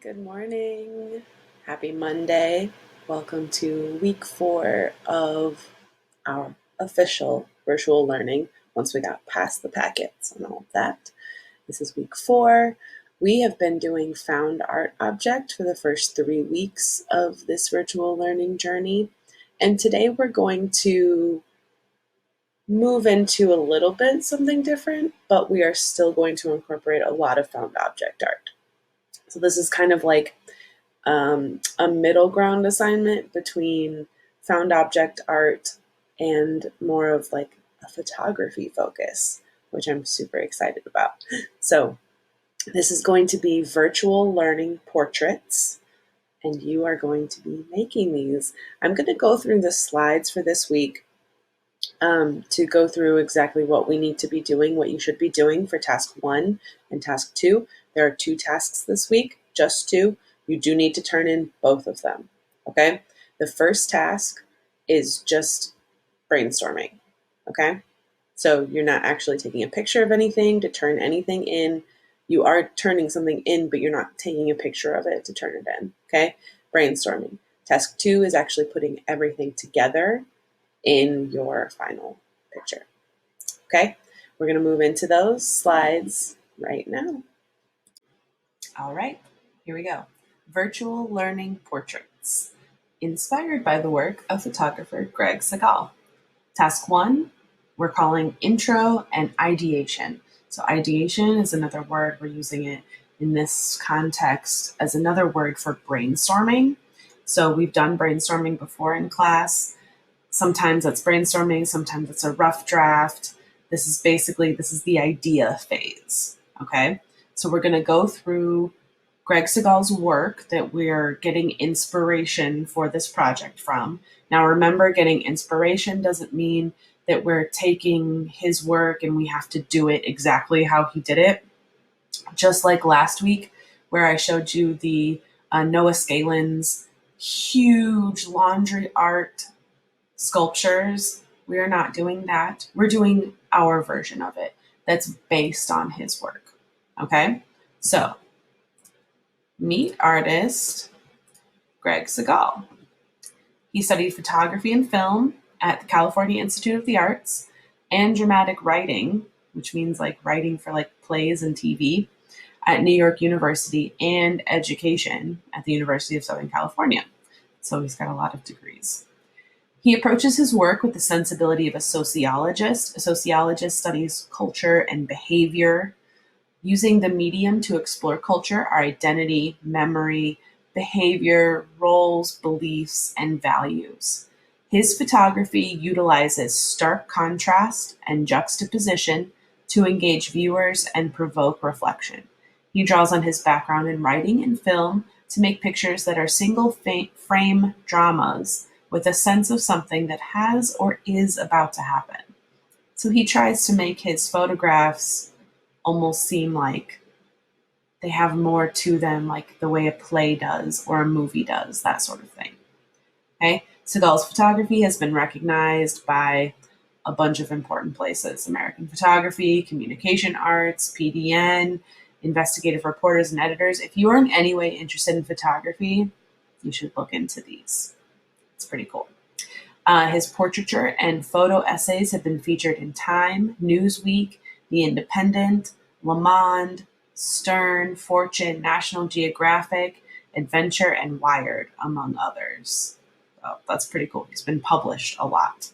Good morning. Happy Monday. Welcome to week 4 of our official virtual learning once we got past the packets and all of that. This is week 4. We have been doing found art object for the first 3 weeks of this virtual learning journey. And today we're going to move into a little bit something different, but we are still going to incorporate a lot of found object art. So this is kind of like a middle ground assignment between found object art and more of like a photography focus, which I'm super excited about. So this is going to be virtual learning portraits, and you are going to be making these. I'm going to go through the slides for this week to go through exactly what we need to be doing, what you should be doing for task 1 and task 2. There are 2 tasks this week, just 2. You do need to turn in both of them, okay? The first task is just brainstorming, okay? So you're not actually taking a picture of anything to turn anything in. You are turning something in, but you're not taking a picture of it to turn it in, okay? Brainstorming. Task 2 is actually putting everything together in your final picture, okay? We're gonna move into those slides right now. All right, here we go. Virtual learning portraits, inspired by the work of photographer Greg Segal. Task 1, we're calling intro and ideation. So ideation is another word, we're using it in this context as another word for brainstorming. So we've done brainstorming before in class. Sometimes that's brainstorming, sometimes it's a rough draft. This is the idea phase, okay? So we're gonna go through Greg Segal's work that we're getting inspiration for this project from. Now remember, getting inspiration doesn't mean that we're taking his work and we have to do it exactly how he did it. Just like last week where I showed you the Noah Scalen's huge laundry art sculptures, we are not doing that. We're doing our version of it that's based on his work, okay? So meet artist Greg Segal. He studied photography and film at the California Institute of the Arts and dramatic writing, which means like writing for like plays and TV, at New York University, and education at the University of Southern California. So he's got a lot of degrees. He approaches his work with the sensibility of a sociologist. A sociologist studies culture and behavior, using the medium to explore culture, our identity, memory, behavior, roles, beliefs, and values. His photography utilizes stark contrast and juxtaposition to engage viewers and provoke reflection. He draws on his background in writing and film to make pictures that are single frame dramas with a sense of something that has or is about to happen. So he tries to make his photographs almost seem like they have more to them, like the way a play does or a movie does, that sort of thing. Okay, Segal's photography has been recognized by a bunch of important places: American Photography, Communication Arts, PDN, investigative reporters and editors. If you are in any way interested in photography, you should look into these. It's pretty cool. His portraiture and photo essays have been featured in Time, Newsweek, The Independent, Le Monde, Stern, Fortune, National Geographic, Adventure, and Wired, among others. So that's pretty cool. He's been published a lot.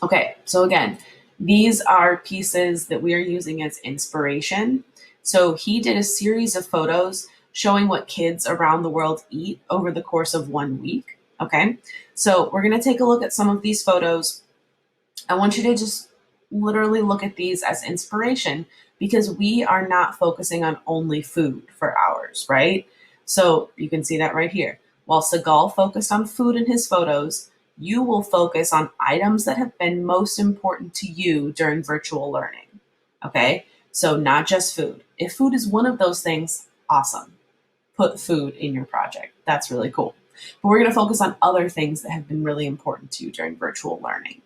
Okay, so again, these are pieces that we are using as inspiration. So he did a series of photos showing what kids around the world eat over the course of 1 week. Okay, so we're going to take a look at some of these photos. I want you to just literally look at these as inspiration because we are not focusing on only food for ours, right? So you can see that right here. While Segal focused on food in his photos, you will focus on items that have been most important to you during virtual learning. Okay, so not just food. If food is one of those things, awesome. Put food in your project. That's really cool. But we're going to focus on other things that have been really important to you during virtual learning.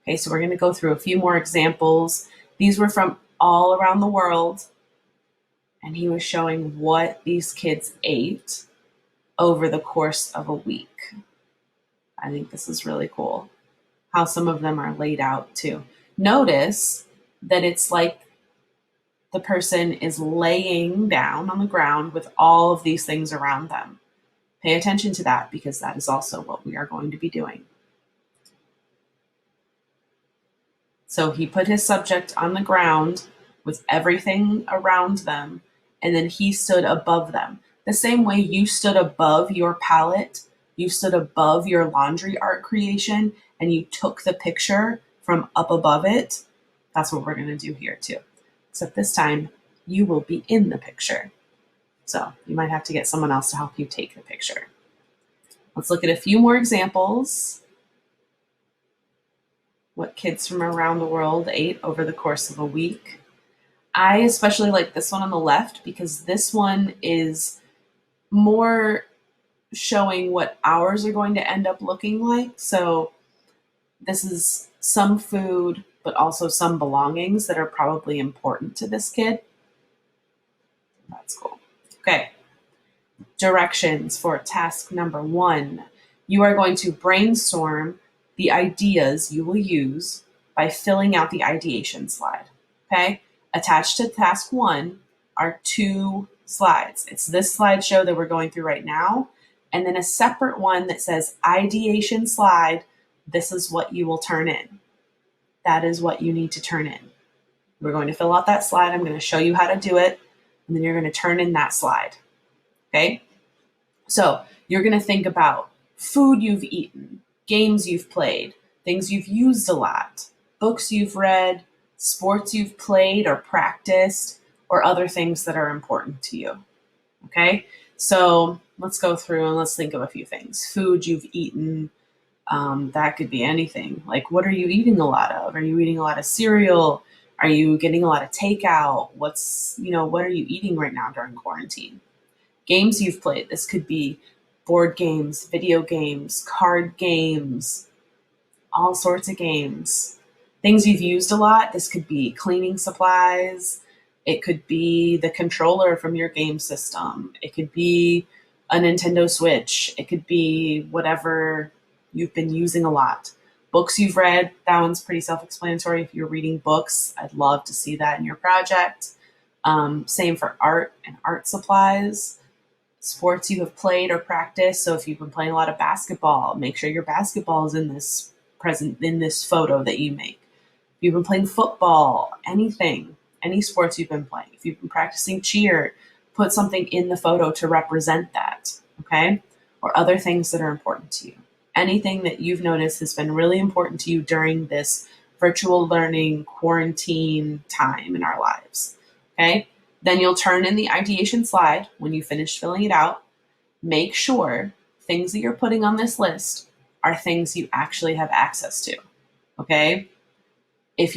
Okay, so we're going to go through a few more examples. These were from all around the world, and he was showing what these kids ate over the course of a week. I think this is really cool how some of them are laid out too. Notice that it's like the person is laying down on the ground with all of these things around them. Pay attention to that because that is also what we are going to be doing. So he put his subject on the ground with everything around them, and then he stood above them. The same way you stood above your palette, you stood above your laundry art creation, and you took the picture from up above it. That's what we're going to do here too. Except this time, you will be in the picture. So you might have to get someone else to help you take the picture. Let's look at a few more examples. What kids from around the world ate over the course of a week. I especially like this one on the left because this one is more showing what ours are going to end up looking like. So this is some food, but also some belongings that are probably important to this kid. That's cool. Okay. Directions for task number 1. You are going to brainstorm the ideas you will use by filling out the ideation slide. Okay? Attached to task 1 are 2 slides. It's this slideshow that we're going through right now, and then a separate one that says ideation slide. This is what you will turn in. That is what you need to turn in. We're going to fill out that slide. I'm going to show you how to do it, and then you're going to turn in that slide. Okay? So you're going to think about food you've eaten, games you've played, things you've used a lot, books you've read, sports you've played or practiced, or other things that are important to you. Okay? So let's go through and let's think of a few things. Food you've eaten, that could be anything. Like, what are you eating a lot of? Are you eating a lot of cereal? Are you getting a lot of takeout? What are you eating right now during quarantine? Games you've played. This could be board games, video games, card games, all sorts of games. Things you've used a lot. This could be cleaning supplies. It could be the controller from your game system. It could be a Nintendo Switch. It could be whatever you've been using a lot. Books you've read. That one's pretty self-explanatory. If you're reading books, I'd love to see that in your project. Same for art and art supplies. Sports you have played or practiced. So if you've been playing a lot of basketball, make sure your basketball is in this photo that you make. If you've been playing football, anything, any sports you've been playing. If you've been practicing cheer, put something in the photo to represent that, okay? Or other things that are important to you. Anything that you've noticed has been really important to you during this virtual learning quarantine time in our lives, okay? Then you'll turn in the ideation slide when you finish filling it out. Make sure things that you're putting on this list are things you actually have access to, okay? If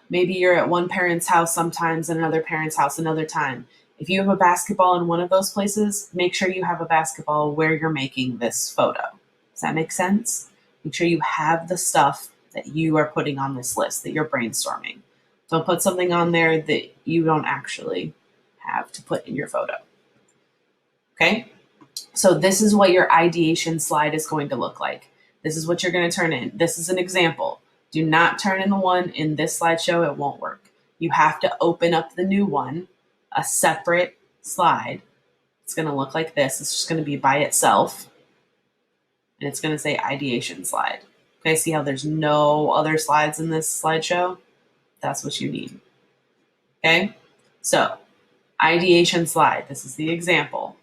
maybe you're at one parent's house sometimes and another parent's house another time. If you have a basketball in one of those places, make sure you have a basketball where you're making this photo. Does that make sense? Make sure you have the stuff that you are putting on this list that you're brainstorming. Don't put something on there that you don't actually have to put in your photo. Okay? So this is what your ideation slide is going to look like. This is what you're going to turn in. This is an example. Do not turn in the one in this slideshow. It won't work. You have to open up the new one, a separate slide. It's going to look like this. It's just going to be by itself. And it's going to say ideation slide. Okay, see how there's no other slides in this slideshow? That's what you need. Okay, so ideation slide. This is the example.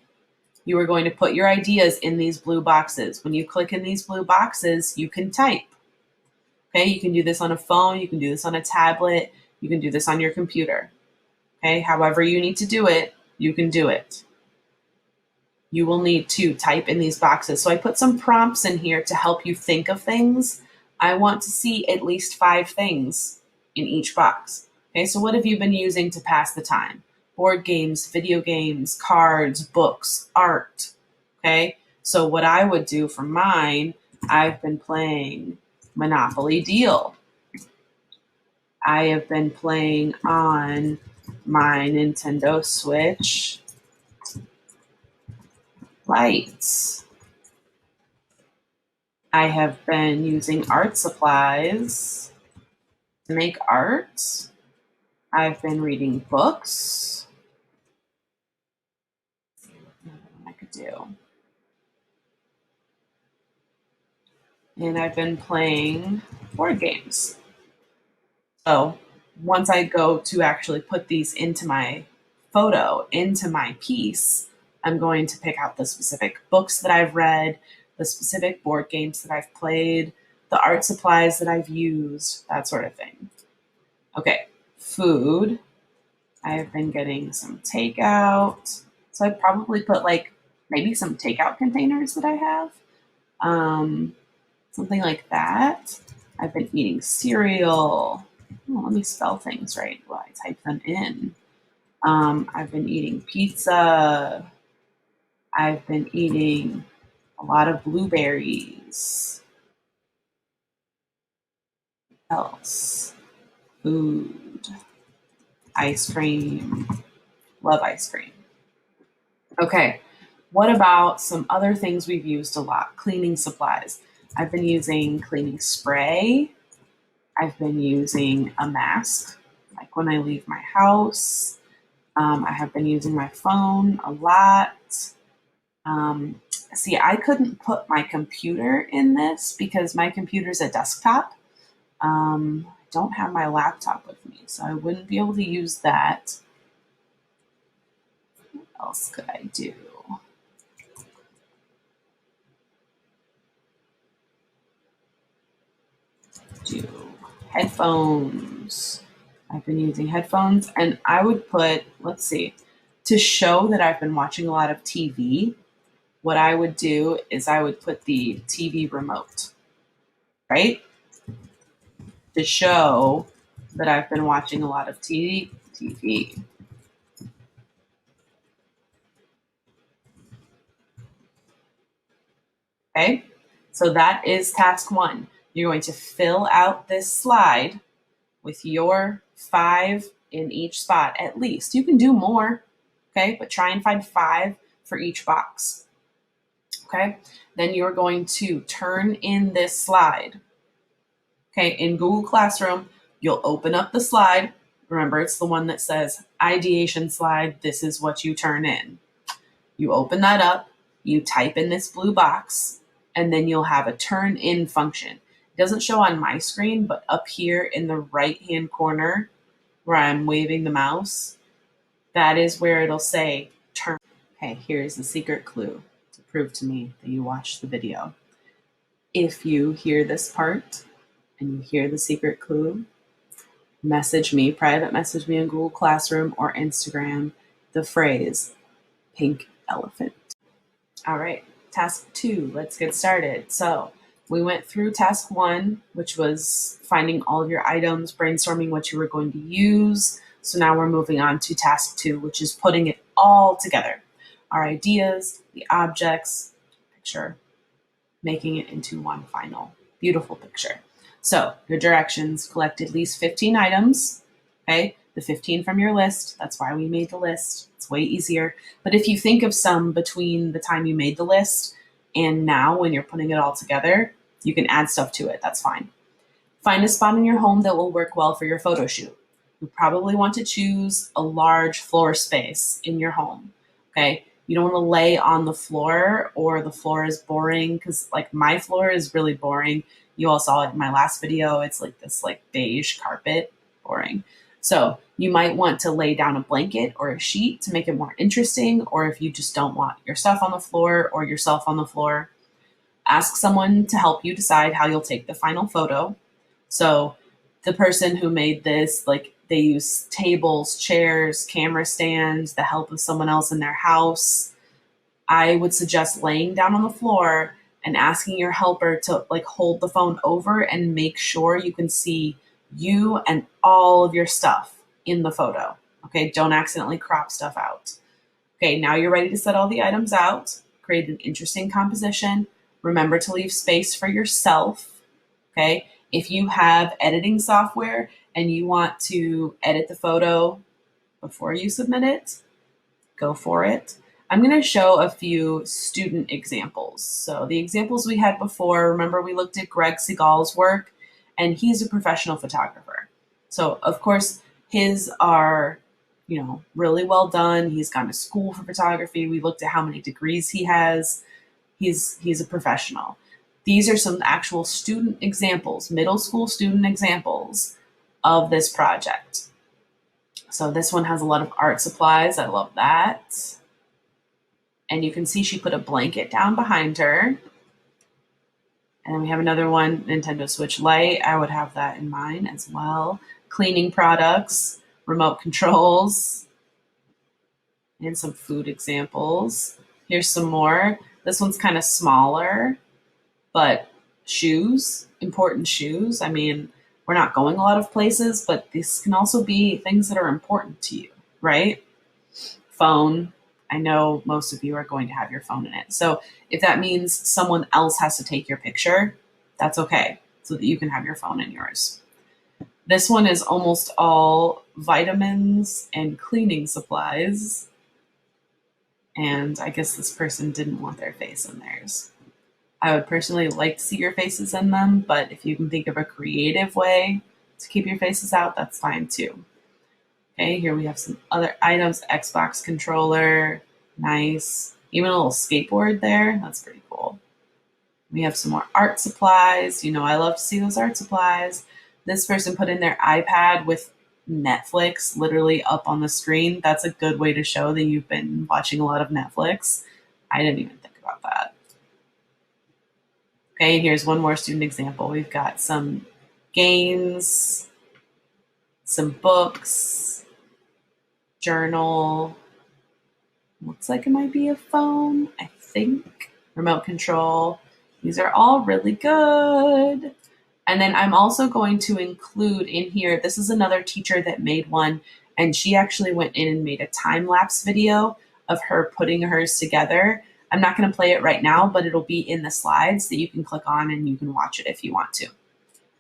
You are going to put your ideas in these blue boxes. When you click in these blue boxes, you can type. Okay, you can do this on a phone. You can do this on a tablet. You can do this on your computer. Okay, however you need to do it, you can do it. You will need to type in these boxes. So I put some prompts in here to help you think of things. I want to see at least 5 things in each box. Okay, so what have you been using to pass the time? Board games, video games, cards, books, art. Okay, so what I would do for mine, I've been playing Monopoly Deal. I have been playing on my Nintendo Switch lights. I have been using art supplies to make art. I've been reading books. I could do. And I've been playing board games. So once I go to actually put these into my photo, into my piece, I'm going to pick out the specific books that I've read, the specific board games that I've played, the art supplies that I've used, that sort of thing. Okay, food. I have been getting some takeout. So I'd probably put like maybe some takeout containers that I have. Something like that. I've been eating cereal. Oh, let me spell things right while I type them in. I've been eating pizza. I've been eating a lot of blueberries. What else? Food. Ice cream. Love ice cream. Okay. What about some other things we've used a lot? Cleaning supplies. I've been using cleaning spray. I've been using a mask, like when I leave my house. I have been using my phone a lot. Um, See, I couldn't put my computer in this because my computer's a desktop. I don't have my laptop with me, so I wouldn't be able to use that. What else could I do? Headphones. I've been using headphones, and I would put, let's see, to show that I've been watching a lot of TV, what I would do is I would put the TV remote, right? To show that I've been watching a lot of TV. Okay? So that is task one. You're going to fill out this slide with your 5 in each spot at least. You can do more, okay? But try and find 5 for each box. Okay? Then you're going to turn in this slide. Okay, in Google Classroom, you'll open up the slide. Remember, it's the one that says Ideation slide. This is what you turn in. You open that up, you type in this blue box, and then you'll have a turn in function. It doesn't show on my screen, but up here in the right-hand corner where I'm waving the mouse, that is where it'll say turn. Okay, here's the secret clue to prove to me that you watched the video. If you hear this part and you hear the secret clue, private message me in Google Classroom or Instagram, the phrase pink elephant. All right, task 2, let's get started. So we went through task 1, which was finding all of your items, brainstorming what you were going to use. So now we're moving on to task 2, which is putting it all together. Our ideas, the objects, picture, making it into one final beautiful picture. So your directions: collect at least 15 items, okay? The 15 from your list. That's why we made the list. It's way easier. But if you think of some between the time you made the list and now when you're putting it all together, you can add stuff to it. That's fine. Find a spot in your home that will work well for your photo shoot. You probably want to choose a large floor space in your home, okay? You don't want to lay on the floor or the floor is boring, because like my floor is really boring. You all saw it in my last video. It's like this like beige carpet, boring. So you might want to lay down a blanket or a sheet to make it more interesting, or if you just don't want your stuff on the floor or yourself on the floor, ask someone to help you decide how you'll take the final photo. So the person who made this, like they use tables, chairs, camera stands, the help of someone else in their house. I would suggest laying down on the floor and asking your helper to like hold the phone over and make sure you can see you and all of your stuff in the photo. Okay, don't accidentally crop stuff out. Okay, now you're ready to set all the items out, create an interesting composition. Remember to leave space for yourself. Okay, if you have editing software and you want to edit the photo before you submit it, go for it. I'm going to show a few student examples. So the examples we had before, remember we looked at Greg Segal's work, and he's a professional photographer. So of course his are, really well done. He's gone to school for photography. We looked at how many degrees he has. He's a professional. These are some actual student examples, middle school student examples of this project. So this one has a lot of art supplies. I love that. And you can see she put a blanket down behind her. And then we have another one, Nintendo Switch Lite. I would have that in mine as well. Cleaning products, remote controls, and some food examples. Here's some more. This one's kind of smaller, but shoes, important shoes. I mean, we're not going a lot of places, but this can also be things that are important to you, right? Phone. I know most of you are going to have your phone in it. So if that means someone else has to take your picture, that's okay, so that you can have your phone in yours. This one is almost all vitamins and cleaning supplies. And I guess this person didn't want their face in theirs. I would personally like to see your faces in them, but if you can think of a creative way to keep your faces out, that's fine too. Okay, here we have some other items. Xbox controller, nice. Even a little skateboard there, that's pretty cool. We have some more art supplies. I love to see those art supplies. This person put in their iPad with Netflix literally up on the screen. That's a good way to show that you've been watching a lot of Netflix. I didn't even think about that. Okay, here's one more student example. We've got some games, some books, journal. Looks like it might be a phone, I think. Remote control. These are all really good. And then I'm also going to include in here, this is another teacher that made one, and she actually went in and made a time-lapse video of her putting hers together. I'm not going to play it right now, but it'll be in the slides that you can click on and you can watch it if you want to.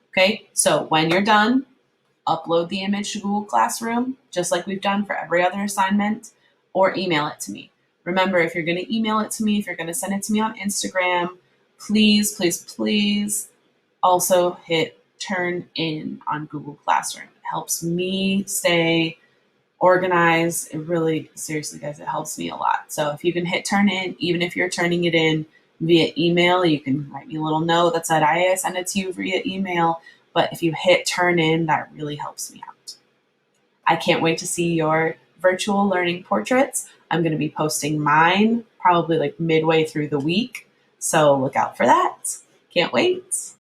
Okay, so when you're done, upload the image to Google Classroom, just like we've done for every other assignment, or email it to me. Remember, if you're going to email it to me, if you're going to send it to me on Instagram, please, please, please also hit turn in on Google Classroom. It helps me stay organized. It really, seriously, guys, it helps me a lot. So if you can hit turn in, even if you're turning it in via email, you can write me a little note that said, I send it to you via email. But if you hit turn in, that really helps me out. I can't wait to see your virtual learning portraits. I'm going to be posting mine probably like midway through the week. So look out for that. Can't wait.